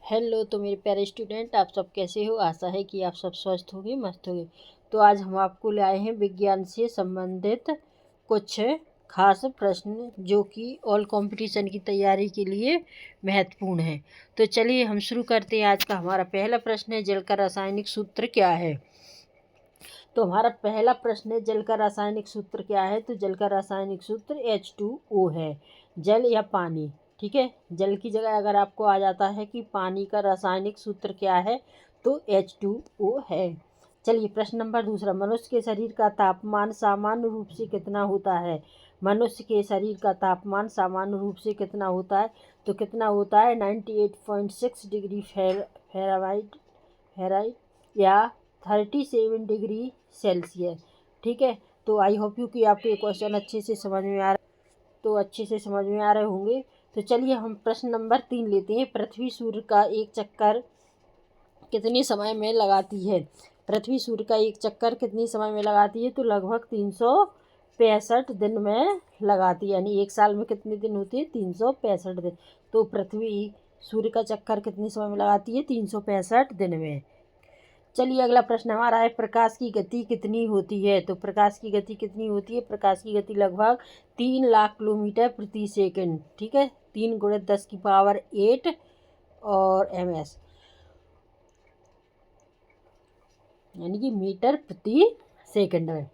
Hello, तो मेरे प्यारे स्टूडेंट, आप सब कैसे हो। आशा है कि आप सब स्वस्थ होंगे, मस्त होंगे। तो आज हम आपको लाए हैं विज्ञान से संबंधित कुछ खास प्रश्न जो कि ऑल कंपटीशन की तैयारी के लिए महत्वपूर्ण है। तो चलिए हम शुरू करते हैं। आज का हमारा पहला प्रश्न है, जल का रासायनिक सूत्र क्या है। तो हमारा पहला प्रश्न है, जल का रासायनिक सूत्र क्या है। तो जल का रासायनिक सूत्र H2O है, जल या पानी। ठीक है, जल की जगह अगर आपको आ जाता है कि पानी का रासायनिक सूत्र क्या है तो H2O है। चलिए प्रश्न नंबर दूसरा, मनुष्य के शरीर का तापमान सामान्य रूप से कितना होता है। मनुष्य के शरीर का तापमान सामान्य रूप से कितना होता है। तो कितना होता है 98.6 डिग्री फ़ारेनहाइट या 37 डिग्री सेल्सियस। ठीक है, तो आई होप यू कि आपको ये क्वेश्चन अच्छे से समझ में आ रहे होंगे। तो चलिए हम प्रश्न नंबर 3 लेते हैं। पृथ्वी सूर्य का एक चक्कर कितने समय में लगाती है। पृथ्वी सूर्य का एक चक्कर कितने समय में लगाती है। तो लगभग 365 दिन में लगाती है, यानी एक साल में कितने दिन होते हैं 365 दिन। तो पृथ्वी सूर्य का चक्कर कितने समय में लगाती है 365 दिन में। चलिए अगला प्रश्न हमारा है, प्रकाश की गति कितनी होती है। तो प्रकाश की गति कितनी होती है। प्रकाश की गति लगभग 3 लाख किलोमीटर प्रति सेकंड। ठीक है, 3 × 10⁸ और ms यानी कि मीटर प्रति सेकंड में।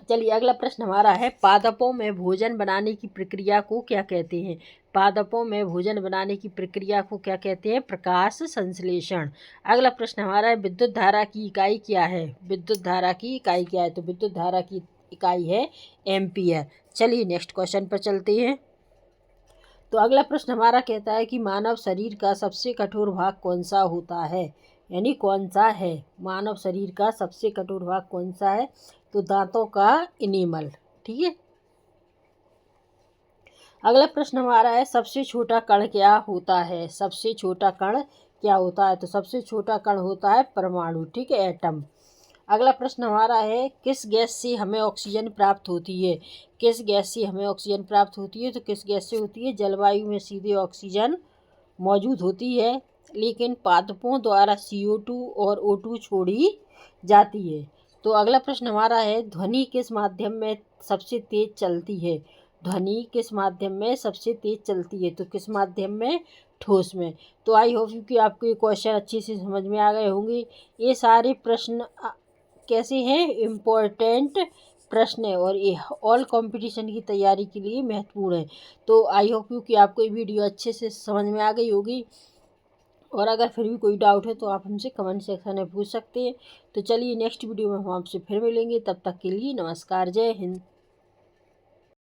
चलिए अगला प्रश्न हमारा है, पादपों में भोजन बनाने की प्रक्रिया को क्या कहते हैं। पादपों में भोजन बनाने की प्रक्रिया को क्या कहते हैं। प्रकाश संश्लेषण। अगला प्रश्न हमारा है, विद्युत धारा की इकाई क्या है। विद्युत धारा की इकाई क्या है। तो विद्युत धारा की इकाई है एम्पियर। चलिए नेक्स्ट क्वेश्चन पर चलते हैं। तो अगला प्रश्न हमारा कहता है कि मानव शरीर का सबसे कठोर भाग कौन सा होता है, यानी कौन सा है। मानव शरीर का सबसे कठोर भाग कौन सा है। तो दांतों का इनेमल। ठीक है, अगला प्रश्न हमारा है, सबसे छोटा कण क्या होता है। सबसे छोटा कण क्या होता है। तो सबसे छोटा कण होता है परमाणु। ठीक है, एटम। अगला प्रश्न हमारा है, किस गैस से हमें ऑक्सीजन प्राप्त होती है। किस गैस से हमें ऑक्सीजन प्राप्त होती है। तो किस गैस से होती है। जलवायु में सीधे ऑक्सीजन मौजूद होती है, लेकिन पादपों द्वारा CO2 और O2 छोड़ी जाती है। तो अगला प्रश्न हमारा है, ध्वनि किस माध्यम में सबसे तेज चलती है। ध्वनि किस माध्यम में सबसे तेज चलती है। तो किस माध्यम में। ठोस में। तो आई होप कि आपको ये क्वेश्चन अच्छे से समझ में आ गए होंगे। ये सारे प्रश्न कैसे हैं, इम्पोर्टेंट प्रश्न है और ये ऑल कंपटीशन की तैयारी के लिए महत्वपूर्ण है। तो आई होप यू कि आपको ये वीडियो अच्छे से समझ में आ गई होगी, और अगर फिर भी कोई डाउट है तो आप हमसे कमेंट सेक्शन में पूछ सकते हैं। तो चलिए नेक्स्ट वीडियो में हम आपसे फिर मिलेंगे, तब तक के लिए नमस्कार, जय हिंद।